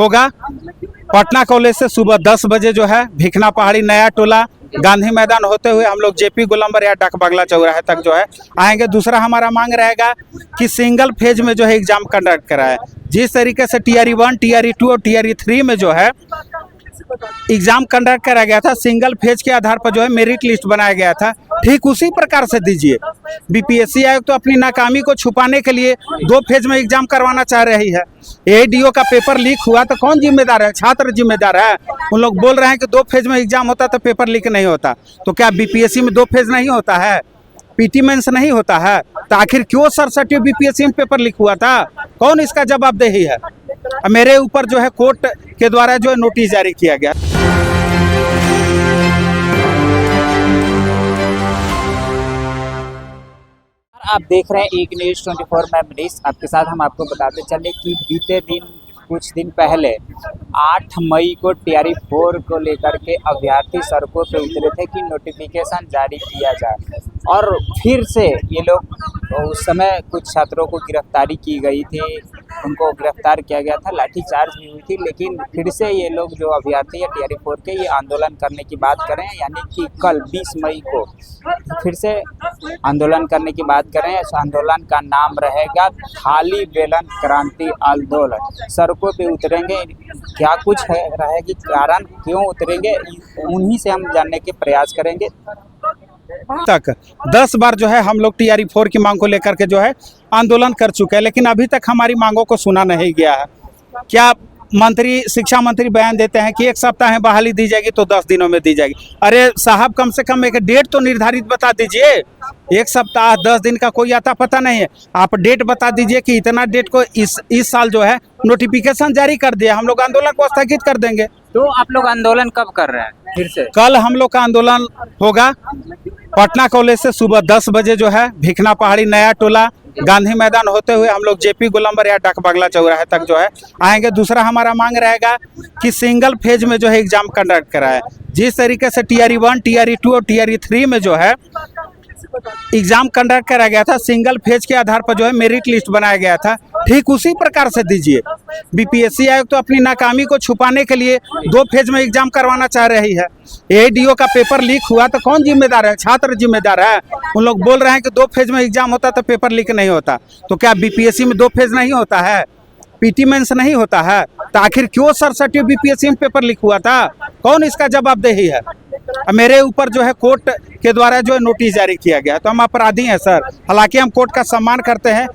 होगा। पटना कॉलेज से सुबह 10 बजे जो है भिखना पहाड़ी नया टोला गांधी मैदान होते हुए हम लोग जेपी गोलंबर या डाक बंगला चौराहे तक जो है आएंगे। दूसरा हमारा मांग रहेगा कि सिंगल फेज में जो है एग्जाम कंडक्ट कराए। जिस तरीके से TRE 1, TRE 2 और TRE 3 में जो है एग्जाम कंडक्ट कराया गया था, सिंगल फेज के आधार पर जो है मेरिट लिस्ट बनाया गया था, ठीक उसी प्रकार से दीजिए। BPSC आयोग तो अपनी नाकामी को छुपाने के लिए 2 फेज में एग्जाम करवाना चाह रही है। ADO का पेपर लीक हुआ तो कौन जिम्मेदार है? छात्र जिम्मेदार है। उन लोग बोल रहे हैं कि 2 फेज में एग्जाम होता तो पेपर लीक नहीं होता। तो क्या BPSC में 2 फेज नहीं होता है? PT मेंस नहीं होता है? तो आखिर क्यों सरसटी BPSC में पेपर लीक हुआ था? कौन इसका जवाबदेही है? मेरे ऊपर जो है कोर्ट के द्वारा जो है नोटिस जारी किया गया। आप देख रहे हैं एक न्यूज़ 24 मैं मनीष। आपके साथ हम आपको बताते चले कि बीते दिन कुछ दिन पहले 8 मई को TRE 4 को लेकर के अभ्यर्थी सड़कों पे उतरे थे कि नोटिफिकेशन जारी किया जाए, और फिर से ये लोग उस समय कुछ छात्रों को गिरफ्तारी की गई थी, उनको गिरफ्तार किया गया था, लाठीचार्ज भी हुई थी। लेकिन फिर से ये लोग जो अभ्यर्थी है TRE 4 के ये आंदोलन करने की बात करें, यानी कि कल 20 मई को फिर से आंदोलन करने की बात करें। इस आंदोलन का नाम रहेगा थाली बेलन क्रांति आंदोलन। सड़कों पे उतरेंगे, क्या कुछ है रहेगी कारण क्यों उतरेंगे, उन्हीं से हम जानने के प्रयास करेंगे। तक 10 बार जो है हम लोग TRE 4 की मांग को लेकर के जो है आंदोलन कर चुके हैं, लेकिन अभी तक हमारी मांगों को सुना नहीं गया है। क्या शिक्षा मंत्री बयान देते हैं कि 1 सप्ताह में बहाली दी जाएगी तो 10 दिनों में दी जाएगी। अरे साहब, कम से कम एक डेट तो निर्धारित बता दीजिए। 1 सप्ताह 10 दिन का कोई आता पता नहीं है। आप डेट बता दीजिए कि इतना डेट को इस साल जो है नोटिफिकेशन जारी कर दिया, हम लोग आंदोलन को स्थगित कर देंगे। तो आप लोग आंदोलन कब कर रहे हैं? फिर से कल हम लोग का आंदोलन होगा। पटना कॉलेज से सुबह 10 बजे जो है भिखना पहाड़ी नया टोला गांधी मैदान होते हुए हम लोग जेपी गोलंबर या डाक बंगला चौराहे तक जो है आएंगे। दूसरा हमारा मांग रहेगा कि सिंगल फेज में जो है एग्जाम कंडक्ट कराए। जिस तरीके से TRE 1, TRE 2 और TRE 3 में जो है एग्जाम कंडक्ट कराया गया था, सिंगल फेज के आधार पर जो है मेरिट लिस्ट बनाया गया था, ठीक उसी प्रकार से दीजिए। BPSC आयोग तो अपनी नाकामी को छुपाने के लिए 2 फेज में एग्जाम करवाना चाह रही है। ADO का पेपर लीक हुआ तो कौन जिम्मेदार है? छात्र जिम्मेदार है। उन लोग बोल रहे हैं कि 2 फेज में एग्जाम होता तो पेपर लीक नहीं होता। तो क्या BPSC में 2 फेज नहीं होता है? PT मेंस नहीं होता है? तो आखिर क्यों सरसटी BPSC में पेपर लीक हुआ था? कौन इसका जवाबदेही है? मेरे ऊपर जो है कोर्ट के द्वारा जो है नोटिस जारी किया गया। तो हम अपराधी हैं सर, हालांकि हम कोर्ट का सम्मान करते हैं।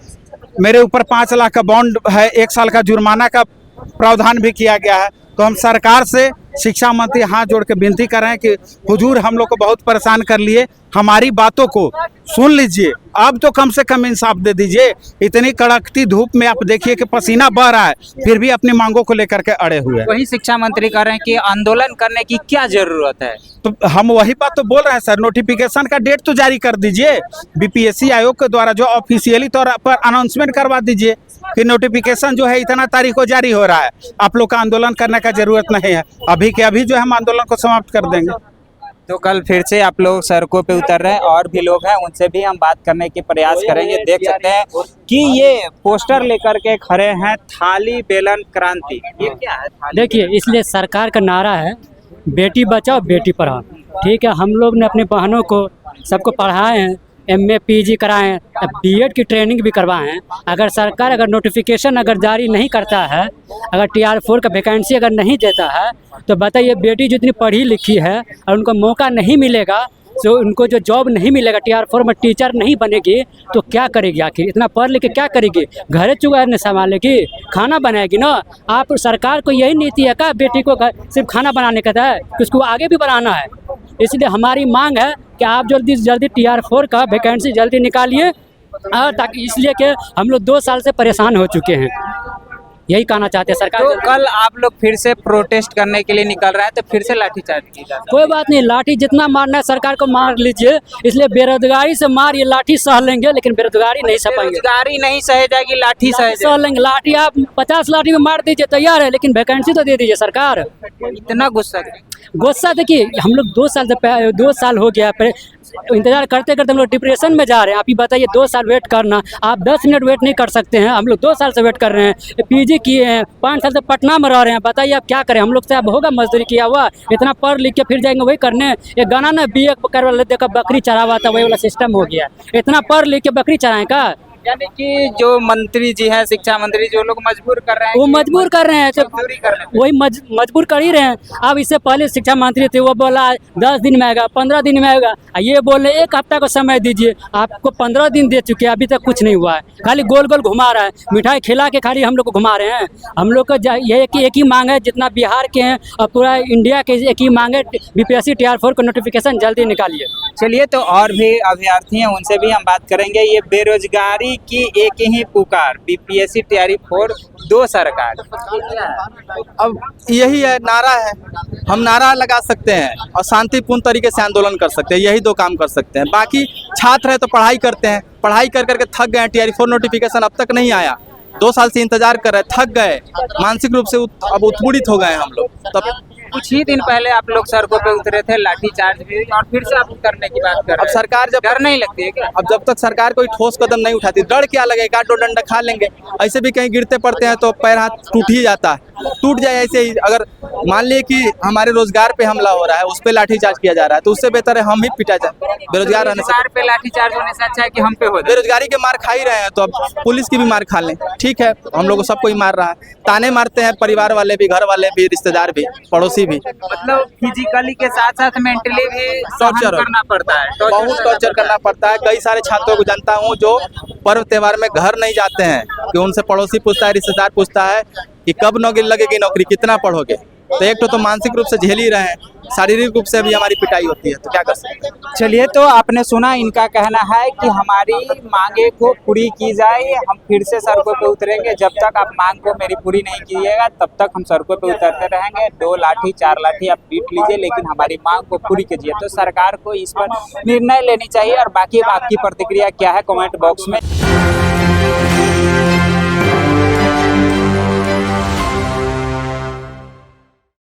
मेरे ऊपर 5 लाख का बॉन्ड है, 1 साल का जुर्माना का प्रावधान भी किया गया है। तो हम सरकार से शिक्षा मंत्री हाथ जोड़ के विनती कर रहे हैं कि हुजूर हम लोग को बहुत परेशान कर लिए, हमारी बातों को सुन लीजिए। अब तो कम से कम इंसाफ दे दीजिए। इतनी कड़कती धूप में आप देखिए कि पसीना बह रहा है, फिर भी अपनी मांगों को लेकर के अड़े हुए हैं। वही शिक्षा मंत्री कह रहे हैं कि आंदोलन करने की क्या जरूरत है। तो हम वही बात तो बोल रहे हैं सर, नोटिफिकेशन का डेट तो जारी कर दीजिए। BPSC आयोग के द्वारा जो ऑफिशियली तौर पर अनाउंसमेंट करवा दीजिए कि नोटिफिकेशन जो है इतना तारीख को जारी हो रहा है, आप लोग का आंदोलन करने का जरूरत नहीं है। अभी के अभी जो है हम आंदोलन को समाप्त कर देंगे। तो कल फिर से आप लोग सड़कों पे उतर रहे हैं, और भी लोग हैं, उनसे भी हम बात करने के प्रयास करेंगे। देख सकते हैं कि ये पोस्टर लेकर के खड़े हैं थाली बेलन क्रांति। ये क्या है? देखिए, इसलिए सरकार का नारा है बेटी बचाओ बेटी पढ़ाओ। ठीक है, हम लोग ने अपने बहनों को सबको पढ़ाए हैं, MA PG कराए हैं, B.Ed की ट्रेनिंग भी करवाए हैं। अगर सरकार अगर नोटिफिकेशन अगर जारी नहीं करता है, अगर TRE 4 का वैकेंसी अगर नहीं देता है, तो बताइए बेटी जितनी पढ़ी लिखी है और उनको मौका नहीं मिलेगा, तो उनको जो जॉब नहीं मिलेगा, TRE 4 में टीचर नहीं बनेगी तो क्या करेगी? आखिर इतना पढ़ लिख के क्या करेगी? घर चुगार ने संभालेगी, खाना बनाएगी ना? आप सरकार को यही नीति है क्या बेटी को सिर्फ खाना बनाने का है कि उसको आगे भी बढ़ाना है? इसलिए हमारी मांग है कि आप जल्दी से जल्दी TRE 4 का वैकेंसी जल्दी निकालिए, ताकि इसलिए कि हम लोग 2 साल से परेशान हो चुके हैं। यही कहना चाहते हैं सरकार। तो कल आप लोग फिर से प्रोटेस्ट करने के लिए निकल रहे हैं, तो फिर से लाठीचार्ज की जाए। कोई बात नहीं, लाठी जितना मारना है सरकार को मार लीजिए। इसलिए बेरोजगारी से मार, ये लाठी सह लेंगे लेकिन बेरोजगारी नहीं सह पाएंगे। बेरोजगारी नहीं सह जाएगी, लाठी सह लेंगे। लाठी आप 50 लाठी में मार दीजिए, तैयार है, लेकिन वैकेंसी तो दे दीजिए सरकार। इतना गुस्सा देखिए, हम लोग 2 साल हो गया इंतजार करते करते हम लोग डिप्रेशन में जा रहे हैं। आप ही बताइए, 2 साल वेट करना, आप 10 मिनट वेट नहीं कर सकते हैं, हम लोग 2 साल से वेट कर रहे हैं। PG पीजी किए हैं, 5 साल से पटना में रह रहे हैं, बताइए अब क्या करें हम लोग से। अब होगा मजदूरी किया हुआ, इतना पढ़ लिख के फिर जाएंगे वही करने। एक गाना ना बीए करवा लेते का बकरी चरावा था, वही वाला सिस्टम हो गया। इतना पढ़ लिख के बकरी चराएं का? यानी कि जो मंत्री जी हैं, शिक्षा मंत्री, जो लोग मजबूर कर रहे हैं, वो मजबूर कर रहे हैं, तो मजदूरी करने पे। वही मजबूर कर ही रहे हैं। अब इससे पहले शिक्षा मंत्री थे, वो बोला 10 दिन में आएगा, 15 दिन में आएगा। ये बोले 1 हफ्ता का समय दीजिए, आपको 15 दिन दे चुके हैं, अभी तक कुछ नहीं हुआ है। खाली गोल गोल घुमा रहा है, मिठाई खिला के खाली हम लोग को घुमा रहे हैं। हम लोग का ये एक ही मांग है, जितना बिहार के हैं और पूरा इंडिया के एक ही मांग है, BPSC TR 4 का नोटिफिकेशन जल्दी निकालिए। चलिए, तो और भी अभ्यर्थी हैं, उनसे भी हम बात करेंगे। ये बेरोजगारी की एक ही पुकार, BPSC TR 4 दो सरकार। अब यही है, नारा है, हम नारा लगा सकते हैं और शांतिपूर्ण तरीके से आंदोलन कर सकते हैं, यही 2 काम कर सकते हैं। बाकी छात्र है तो पढ़ाई करते हैं, पढ़ाई कर करके थक गए। TR 4 नोटिफिकेशन अब तक नहीं आया, 2 साल से इंतजार कर रहे हैं, थक गए, मानसिक रूप से अब उत्पीड़ित हो गए हैं हम लोग। तब कुछ ही दिन पहले आप लोग सड़कों पे उतरे थे, लाठीचार्ज भी, और फिर से आप करने की बात कर रहे अब हैं। सरकार जब डर नहीं लगती है क्या? अब जब तक सरकार कोई ठोस कदम नहीं उठाती, डर क्या लगेगा, 2 डंडा खा लेंगे। ऐसे भी कहीं गिरते पड़ते हैं तो पैर हाथ टूट ही जाता है, टूट जाए ऐसे ही। अगर मान लिए कि हमारे रोजगार पे हमला हो रहा है, उस पे लाठीचार्ज किया जा रहा है, तो उससे बेहतर है हम ही पिटा जाए। बेरोजगार रहने से, रोजगार पे लाठीचार्ज होने से अच्छा है कि हम पे हो जाए। बेरोजगारी के मार खा ही रहे हैं, तो अब पुलिस की भी मार खा लें, ठीक है। हम लोग को सबको ही मार रहा है, ताने मारते हैं परिवार वाले भी, घर वाले भी, रिश्तेदार भी, पड़ोसी भी। मतलब फिजिकली के साथ साथ मेंटली भी सहन टॉर्चर करना पड़ता है, बहुत टॉर्चर करना पड़ता है। कई सारे छात्रों को जानता हूँ जो पर्व त्योहार में घर नहीं जाते हैं, कि उनसे पड़ोसी पूछता है, रिश्तेदार पूछता है कि कब लगेगी नौकरी, कितना पढ़ोगे। तो एक तो मानसिक रूप से झेल ही रहे हैं, शारीरिक रूप से भी हमारी पिटाई होती है, तो क्या कर सकते हैं। चलिए, तो आपने सुना, इनका कहना है कि हमारी मांगे को पूरी की जाए, हम फिर से सड़कों पे उतरेंगे। जब तक आप मांग को मेरी पूरी नहीं कीजिएगा, तब तक हम सड़कों पे उतरते रहेंगे। 2 लाठी 4 लाठी आप पीट लीजिए, लेकिन हमारी मांग को पूरी कीजिए। तो सरकार को इस पर निर्णय लेनी चाहिए। और बाकी आपकी प्रतिक्रिया क्या है, कमेंट बॉक्स में